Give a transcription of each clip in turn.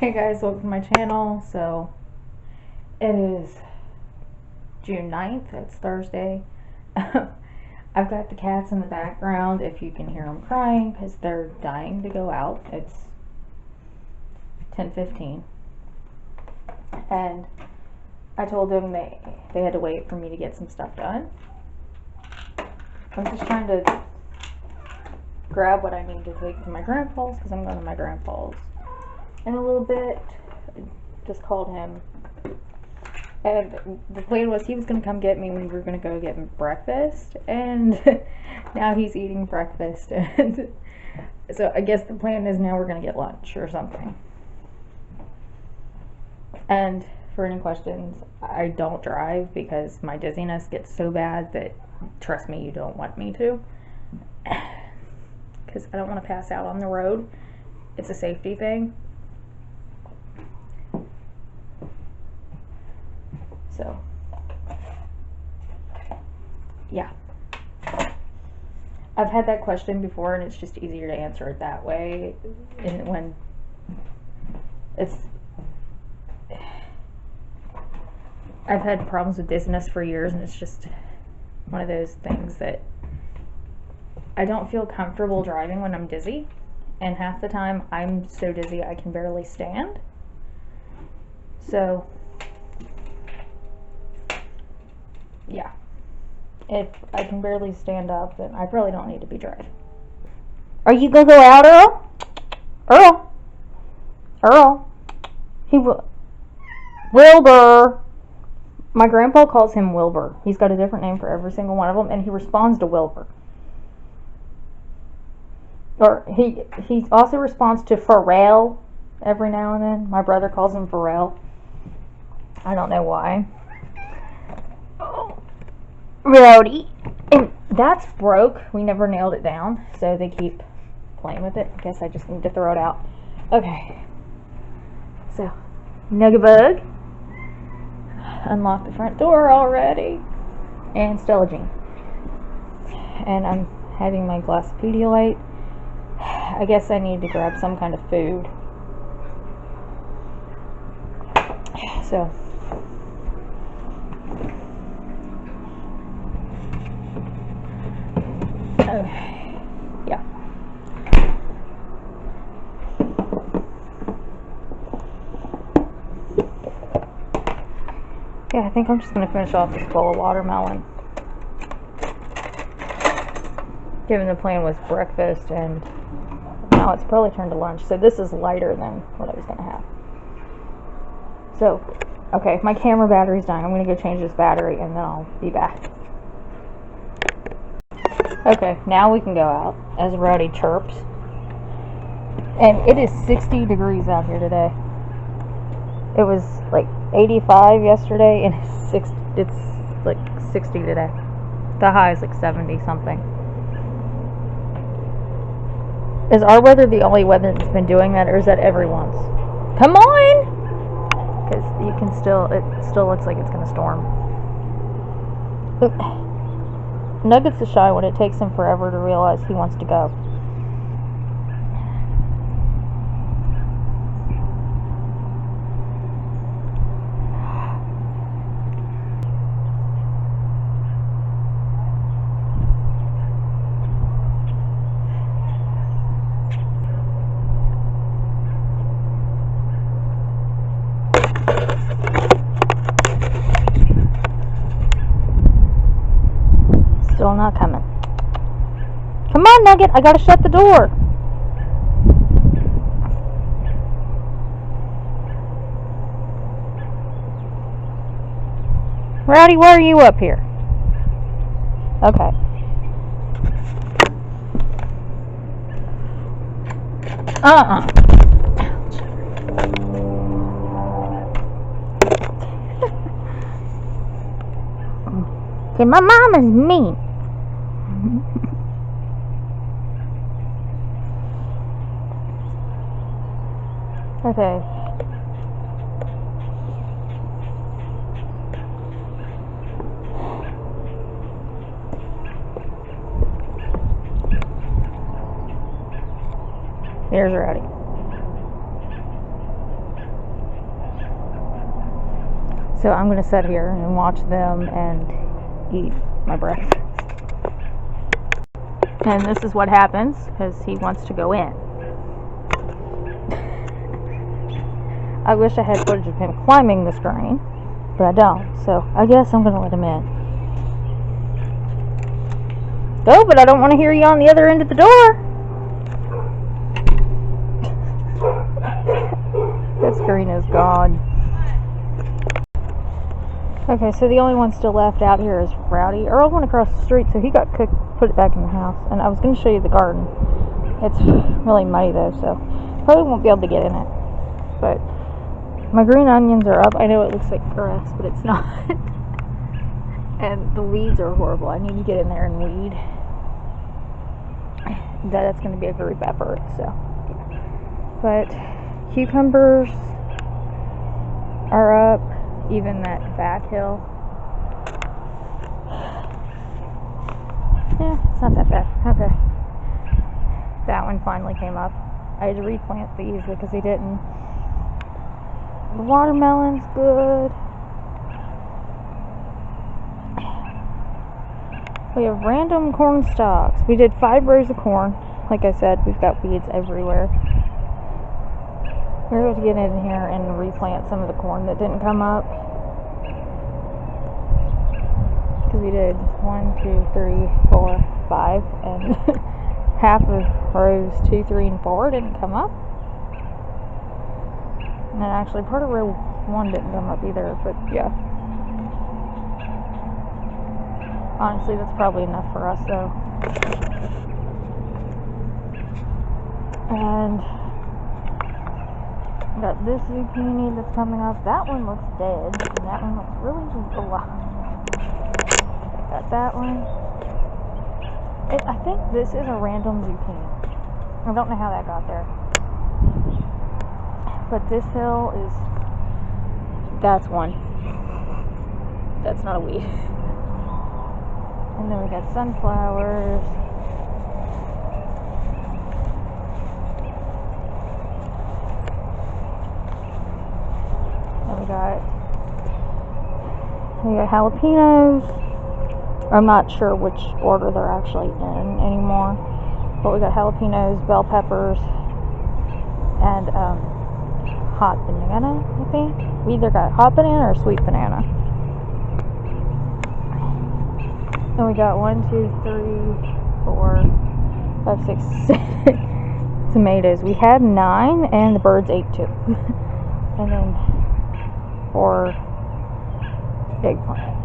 Hey guys, welcome to my channel. So it is June 9th, it's Thursday. I've got the cats in the background if you can hear them crying because they're dying to go out. It's 10:15 and I told them they had to wait for me to get some stuff done. I'm just trying to grab what I need to take to my grandpa's because I'm going to my grandpa's in a little bit. I just called him, and the plan was he was going to come get me when we were going to go get breakfast, and now he's eating breakfast, and so I guess the plan is now we're going to get lunch or something. And for any questions, I don't drive because my dizziness gets so bad that, trust me, you don't want me to, because I don't want to pass out on the road. It's a safety thing. So, yeah. I've had that question before, and it's just easier to answer it that way. And when it's, I've had problems with dizziness for years, and it's just one of those things that I don't feel comfortable driving when I'm dizzy. And half the time I'm so dizzy I can barely stand. So, yeah. If I can barely stand up, then I probably don't need to be driving. Are you gonna go out, Earl? Earl? Earl? Wilbur. My grandpa calls him Wilbur. He's got a different name for every single one of them, and he responds to Wilbur. Or he also responds to Pharrell every now and then. My brother calls him Pharrell. I don't know why. Rowdy. And that's broke. We never nailed it down, so they keep playing with it. I guess I just need to throw it out. Okay. So, Nuggabug. Unlocked the front door already. And Stella Jean. And I'm having my glass of Pedialyte. I guess I need to grab some kind of food. So, okay, yeah. Yeah, I think I'm just going to finish off this bowl of watermelon. Given the plan was breakfast, and now it's probably turned to lunch, so this is lighter than what I was going to have. So, okay, my camera battery's dying. I'm going to go change this battery, and then I'll be back. Okay, now we can go out, as Rowdy chirps. And it is 60 degrees out here today. It was like 85 yesterday, and it's like 60 today. The high is like 70 something. Is our weather the only weather that's been doing that, or is that everyone's? Come on! Because you can it still looks like it's going to storm. Nuggets is shy when it takes him forever to realize he wants to go. Still not coming. Come on, Nugget. I gotta shut the door. Rowdy, why are you up here? Okay. Okay, my mom is mean. Okay. There's Rowdy. So I'm going to sit here and watch them and eat my breakfast. And this is what happens because he wants to go in. I wish I had footage of him climbing the screen, but I don't. So I guess I'm going to let him in. Go, but I don't want to hear you on the other end of the door. That screen is gone. Okay, so the only one still left out here is Rowdy. Earl went across the street, so he got cooked, put it back in the house. And I was going to show you the garden. It's really muddy though, so probably won't be able to get in it. But my green onions are up. I know it looks like grass, but it's not. And the weeds are horrible. I need to get in there and weed. That's going to be a group effort, so. But cucumbers are up. Even that back hill. Yeah, it's not that bad. Okay. That one finally came up. I had to replant these because they didn't. The watermelon's good. We have random corn stalks. We did 5 rows of corn. Like I said, we've got weeds everywhere. We're going to get in here and replant some of the corn that didn't come up. Because we did 1, 2, 3, 4, 5, and half of rows 2, 3, and 4 didn't come up. And then actually part of row 1 didn't come up either, but yeah. Honestly, that's probably enough for us though. And got this zucchini that's coming up. That one looks dead, and that one looks really alive. Got that one. I think this is a random zucchini. I don't know how that got there. But this hill is... That's one. That's not a weed. And then we got sunflowers. We got jalapenos. I'm not sure which order they're actually in anymore. But we got jalapenos, bell peppers, and hot banana, I think. We either got hot banana or sweet banana. And we got 1, 2, 3, 4, 5, 6, 6 tomatoes. We had 9 and the birds ate 2. And then 4 eggplant.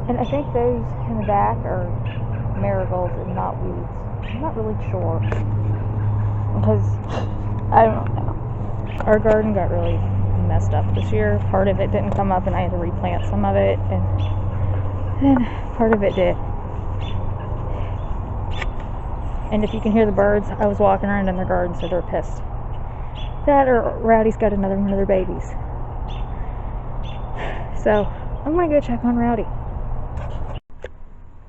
And I think those in the back are marigolds and not weeds. I'm not really sure. Because I don't know. Our garden got really messed up this year. Part of it didn't come up and I had to replant some of it. And then part of it did. And if you can hear the birds, I was walking around in their garden, so they're pissed. That or Rowdy's got another one of their babies. So I'm gonna go check on Rowdy.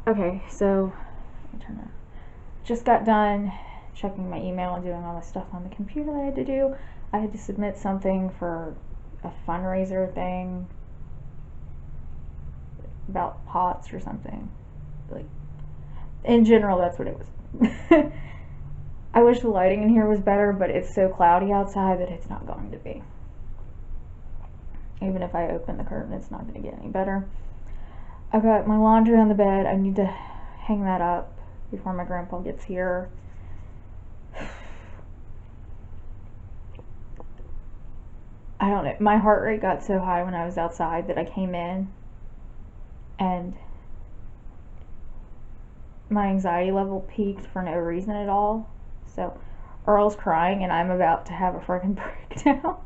Okay, so just got done checking my email and doing all the stuff on the computer that I had to do. I had to submit something for a fundraiser thing about pots or something. Like, in general, that's what it was. I wish the lighting in here was better, but it's so cloudy outside that it's not going to be. Even if I open the curtain, it's not going to get any better. I've got my laundry on the bed. I need to hang that up before my grandpa gets here. I don't know. My heart rate got so high when I was outside that I came in and my anxiety level peaked for no reason at all. So Earl's crying and I'm about to have a freaking breakdown.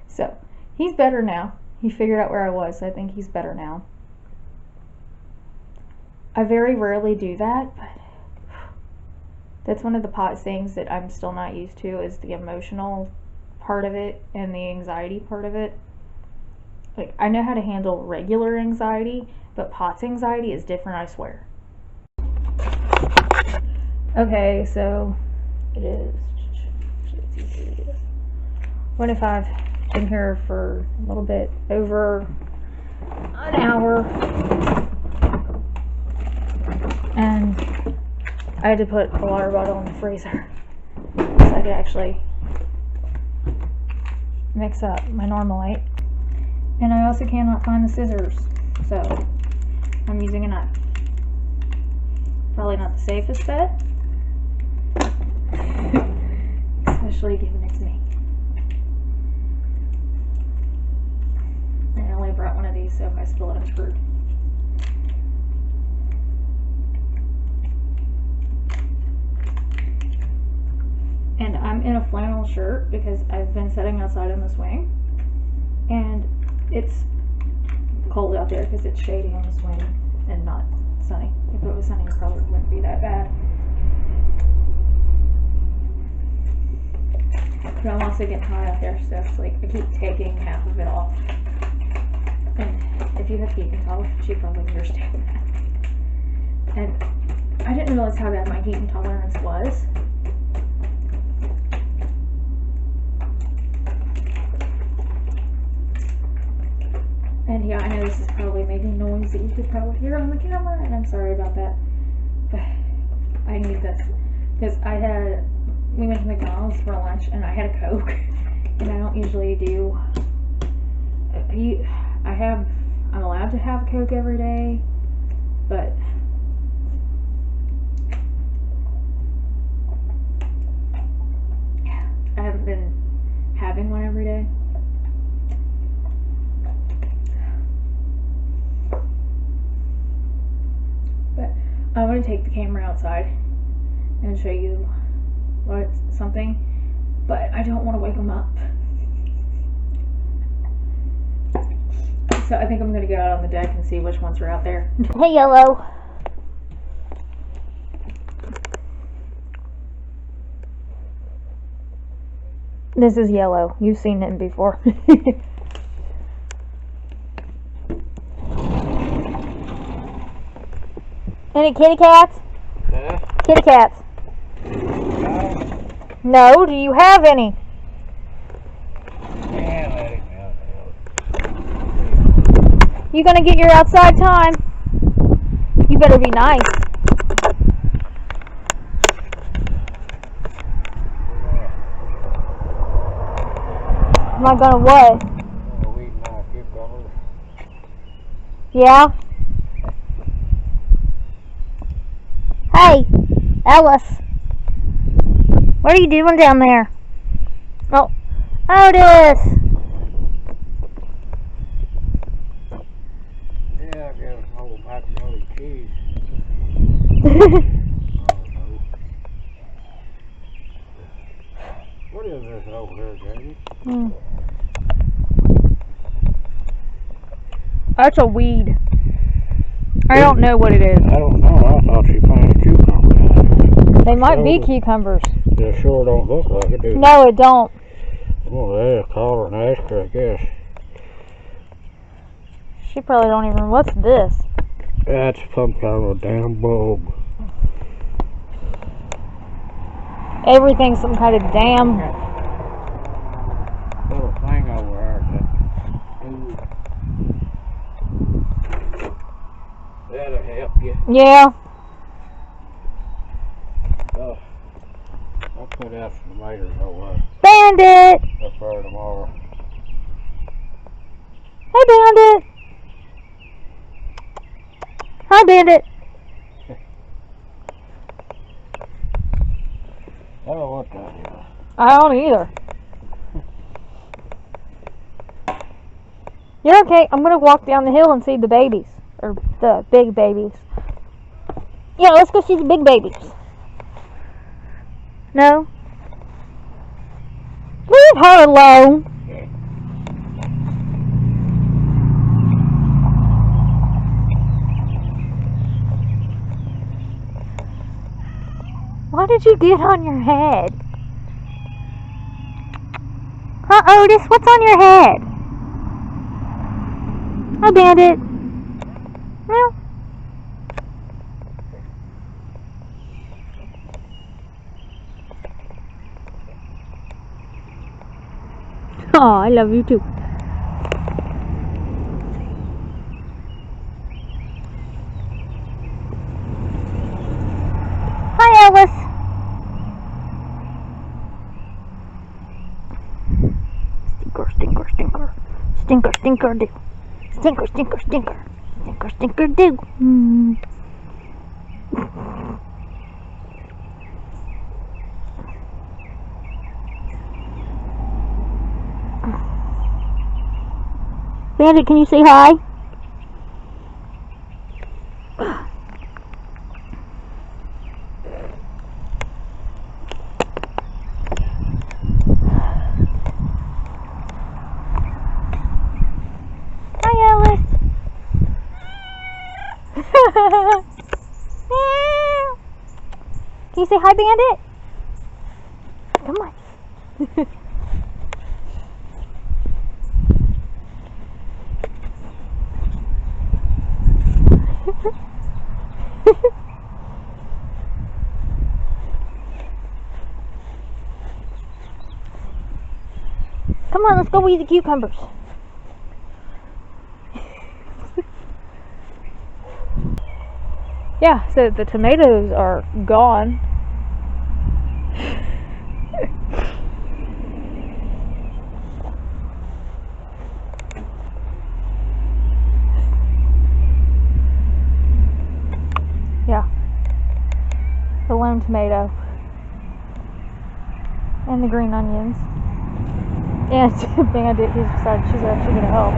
So he's better now. He figured out where I was, so I think he's better now. I very rarely do that, but that's one of the pot things that I'm still not used to, is the emotional part of it and the anxiety part of it. Like, I know how to handle regular anxiety, but POTS anxiety is different, I swear. Okay, so it is 25 been here for a little bit over an hour, and I had to put a water bottle in the freezer so I could actually mix up my Marmalite. And I also cannot find the scissors, so I'm using a knife. Probably not the safest bet, especially given it's me. And I only brought one of these, so if I spill it, I'm screwed. And I'm in a flannel shirt because I've been sitting outside in the swing, and it's cold out there because it's shady on the swing and not sunny. If it was sunny, it probably wouldn't be that bad. But I'm also getting hot out there, so it's like I keep taking half of it off. And if you have heat intolerance, you probably understand that. And I didn't realize how bad my heat intolerance was. And yeah, I know this is probably making noise that you could probably hear on the camera, and I'm sorry about that. But I need this because we went to McDonald's for lunch and I had a Coke, and I don't usually do. I'm allowed to have a Coke every day, but I haven't been having one every day. But I want to take the camera outside and show you something, but I don't want to wake them up. So I think I'm going to go out on the deck and see which ones are out there. Hey, Yellow. This is Yellow. You've seen him before. Any kitty cats? Huh? Kitty cats. No, do you have any? Yeah, let him out. You gonna get your outside time? You better be nice. Am I gonna what? Weed my cucumbers. Yeah? Hey, Ellis. What are you doing down there? Oh, Otis! Yeah, I got a whole macaroni cheese. What is this over here, Jamie? That's a weed. I don't know what it is. I don't know. I thought she planted cucumbers. They might be cucumbers. They sure don't look like it, do they? No, it don't. Well, yeah, call her and ask her, I guess. She probably don't even. What's this? That's some kind of a damn bulb. Everything's some kind of damn. Little thing over there. That'll help you. Yeah. Oh, I'll put out some tomatoes over Bandit! up there tomorrow. Hey, Bandit! Hi, Bandit! I don't know what that is. I don't either. You're okay. I'm gonna walk down the hill and see the babies. Or the big babies. Yeah, let's go see the big babies. No? Leave her alone. Why did you get on your head? Huh, Otis? What's on your head? Hi, Bandit. Well. Oh, I love you too. Hi, Alice. Stinker, stinker, stinker. Stinker, stinker, do. Stinker, stinker, stinker. Stinker, stinker, do. Bandit, can you say hi? Hi, Alice. Can you say hi, Bandit? Come on. Come on, let's go eat the cucumbers. Yeah, so the tomatoes are gone. Yeah. The lone tomato. And the green onions. And Bandit, who's decided she's actually going to help.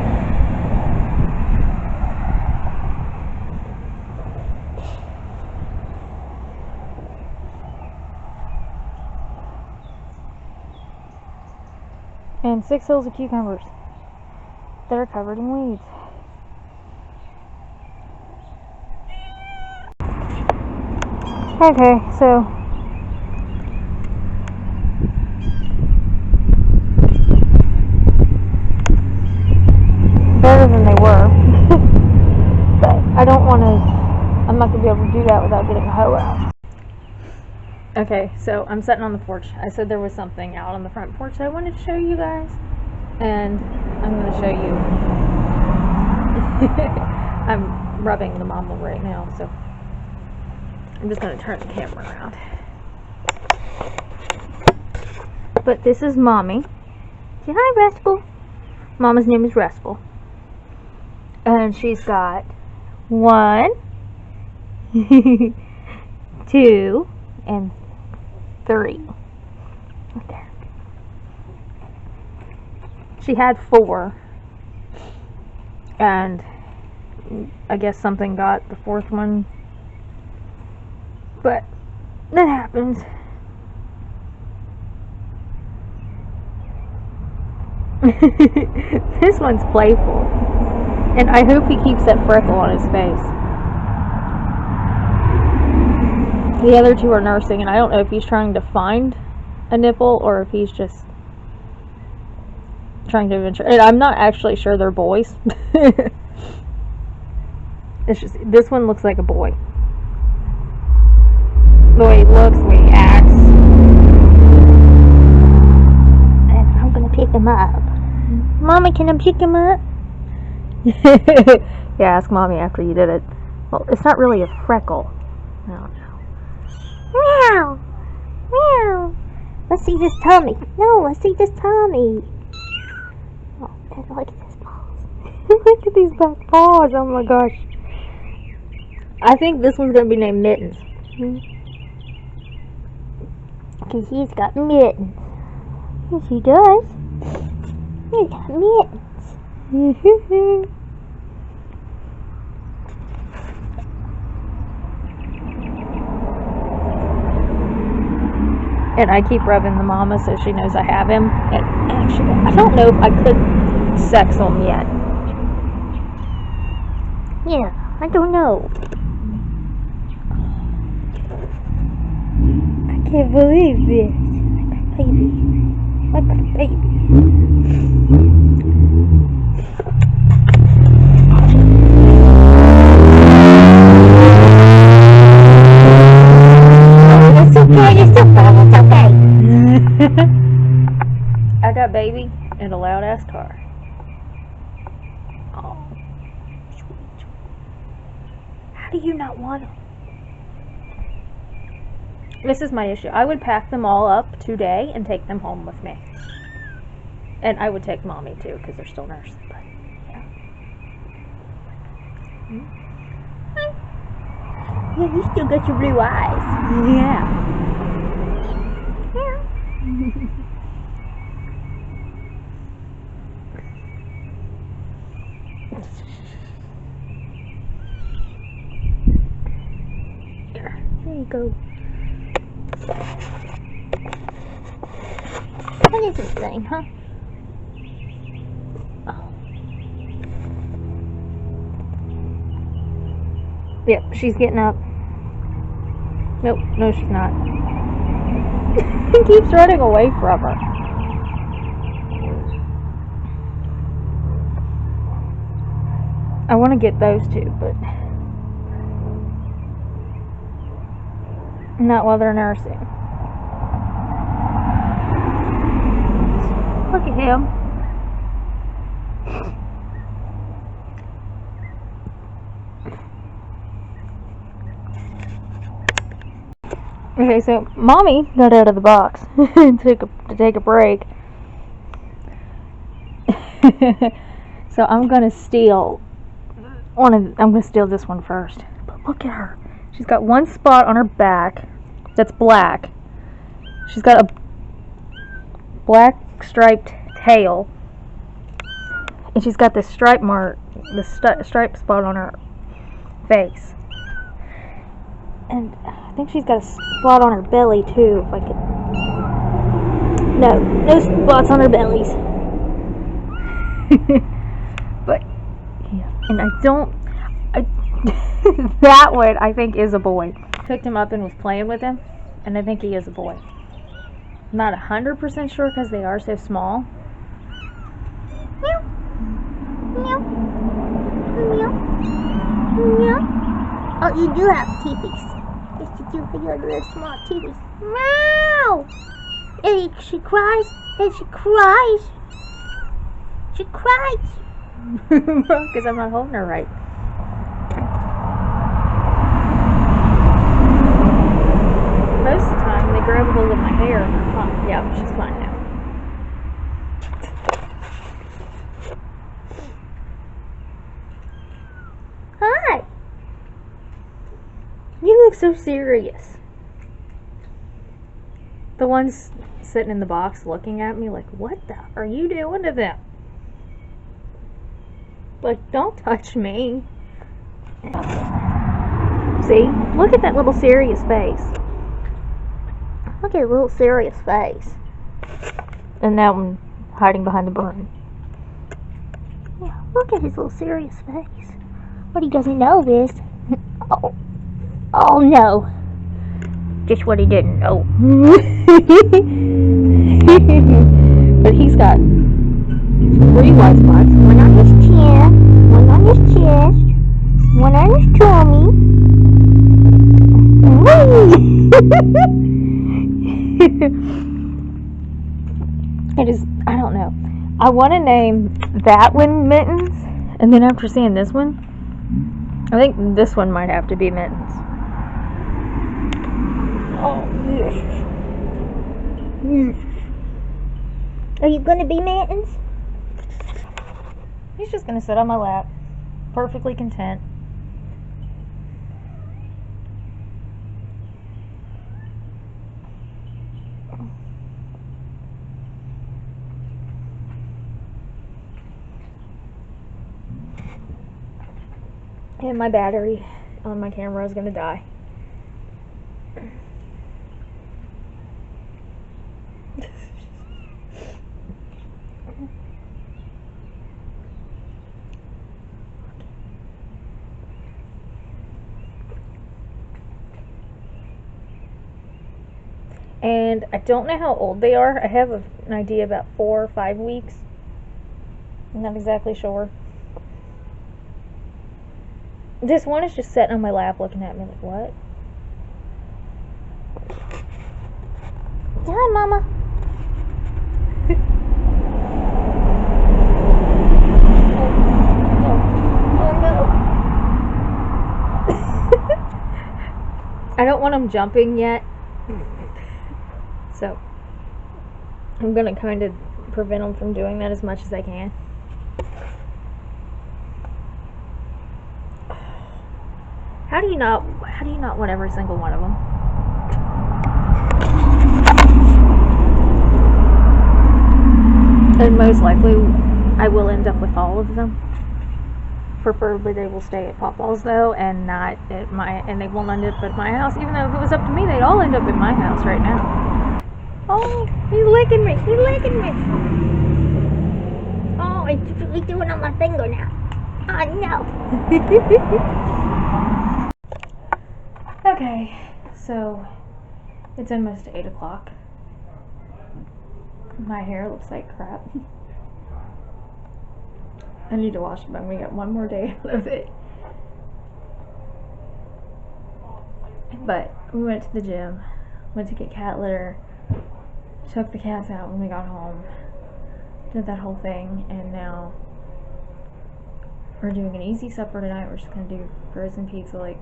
And 6 hills of cucumbers that are covered in weeds. Okay, so better than they were. But I don't want to, I'm not going to be able to do that without getting a hoe out. Okay, so I'm sitting on the porch. I said there was something out on the front porch that I wanted to show you guys. And I'm going to show you. I'm rubbing the mama right now, so I'm just going to turn the camera around. But this is Mommy. Say hi, Restful. Mama's name is Restful. And she's got 1, 2, and 3. Right there. She had 4. And I guess something got the 4th one. But that happens. This one's playful. And I hope he keeps that freckle on his face. The other 2 are nursing, and I don't know if he's trying to find a nipple or if he's just trying to venture. And I'm not actually sure they're boys. It's just, this one looks like a boy. The way he looks, the way he acts. And I'm gonna pick him up. Mommy, can I pick him up? Yeah, ask Mommy after you did it. Well, it's not really a freckle. I don't know. Meow! Meow! Let's see this tummy. No, let's see this tummy. Oh, and look at his paws. Look at these back paws. Oh my gosh. I think this one's going to be named Mittens. Because he's got mittens. Yes, he does. He's got mittens. And I keep rubbing the mama so she knows I have him. And actually, I don't know if I could sex him yet. Yeah, I don't know. I can't believe this. My baby. My baby. It's okay, it's okay. I got baby in a loud do you not want them? This is my issue. I would pack them all up today and take them home with me. And I would take Mommy too, because they're still nursing. But Yeah, you still got your blue eyes. yeah. There you go. What is this thing, huh? Oh. Yep, she's getting up. Nope, no she's not. He keeps running away from her. I want to get those two, but not while they're nursing. Look at him. Okay, so Mommy got out of the box to take a break. So I'm gonna steal I'm gonna steal this one first. But look at her. She's got one spot on her back that's black. She's got a black striped tail, and she's got this stripe mark, stripe spot on her face. And I think she's got a spot on her belly too, if I could. No spots on her bellies. But yeah, and that one I think is a boy. Picked him up and was playing with him, and I think he is a boy. I'm not 100% sure because they are so small. Meow. Meow. Meow. Meow. Oh, you do have teethies. Yes, you do for your little small teethies. Meow. And she cries. And she cries. She cries. Because I'm not holding her right. Most of the time they grab a hold of my hair and they're fine. Yeah, she's fine now. Hi. You look so serious. The ones sitting in the box looking at me like, what the are you doing to them? Like, don't touch me. See? Look at that little serious face. Look at a little serious face. And that one hiding behind the broom. Yeah, look at his little serious face. What he doesn't know is... Oh no. Just what he didn't know. But he's got 3 white spots. One on his chin, one on his chest, one on his tummy. It is, I don't know. I want to name that one Mittens, and then after seeing this one, I think this one might have to be Mittens. Oh, yes. Yes. Are you gonna be Mittens? He's just going to sit on my lap, perfectly content. And my battery on my camera is going to die. And I don't know how old they are. I have an idea about 4 or 5 weeks. I'm not exactly sure. This one is just sitting on my lap looking at me like, what? Hi, Mama. Oh no. I don't want them jumping yet, so I'm gonna kind of prevent them from doing that as much as I can. How do you not want every single one of them? And most likely I will end up with all of them. Preferably they will stay at Pawpaw's though, and not at and they won't end up at my house, even though if it was up to me they'd all end up at my house right now. Oh, he's licking me, Oh, it's really doing on my finger now. Oh no. Okay, so it's almost 8 o'clock. My hair looks like crap. I need to wash it, but I'm gonna get one more day out of it. But we went to the gym, went to get cat litter, took the cats out when we got home, did that whole thing, and now we're doing an easy supper tonight. We're just gonna do frozen pizza. Like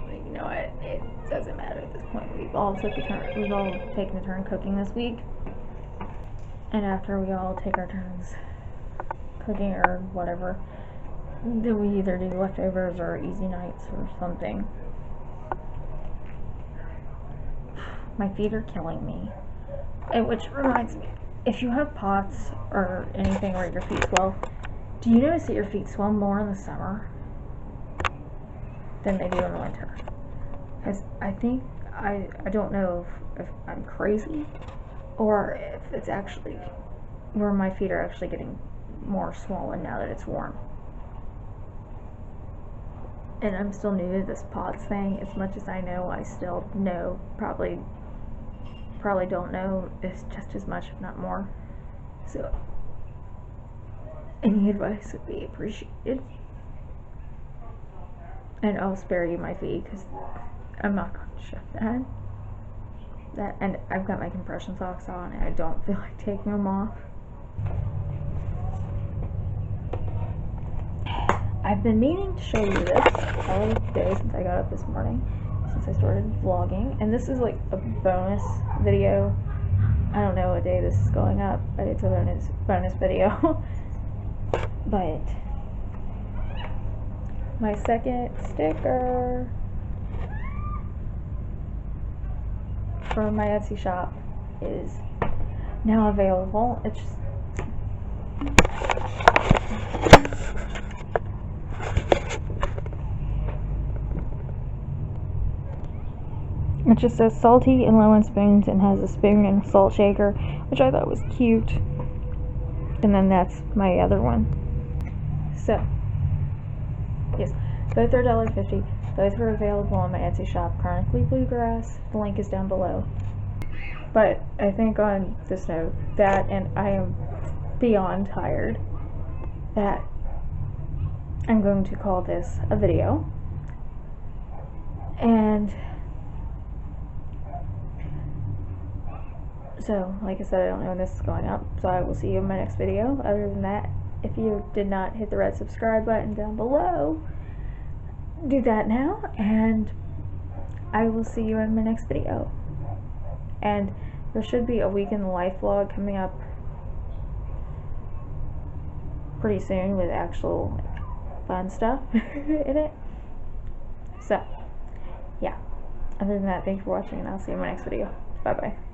you know what? It doesn't matter at this point. We've all taken a turn cooking this week, and after we all take our turns cooking or whatever, then we either do leftovers or easy nights or something. My feet are killing me. And which reminds me, if you have POTS or anything where your feet swell, do you notice that your feet swell more in the summer than they do in the winter? Because I think, I don't know if I'm crazy or if it's actually where my feet are actually getting more swollen now that it's warm. And I'm still new to this POTS thing. As much as I know, I still know, probably don't know is just as much, if not more. So any advice would be appreciated. And I'll spare you my fee because I'm not going to show that. And I've got my compression socks on and I don't feel like taking them off. I've been meaning to show you this all day since I got up this morning, since I started vlogging, and this is like a bonus video. I don't know what day this is going up, but it's a bonus video. But my second sticker for my Etsy shop is now available. It's just it just says salty and low in spoons and has a spoon and a salt shaker, which I thought was cute. And then that's my other one. So, yes, both are $1.50. Both are available on my Etsy shop, Chronically Bluegrass. The link is down below. But I think on this note, that, and I am beyond tired, that I'm going to call this a video. And so, like I said, I don't know when this is going up, so I will see you in my next video. Other than that, if you did not hit the red subscribe button down below, do that now, and I will see you in my next video. And there should be a week in the life vlog coming up pretty soon with actual fun stuff in it. So, yeah. Other than that, thank you for watching, and I'll see you in my next video. Bye-bye.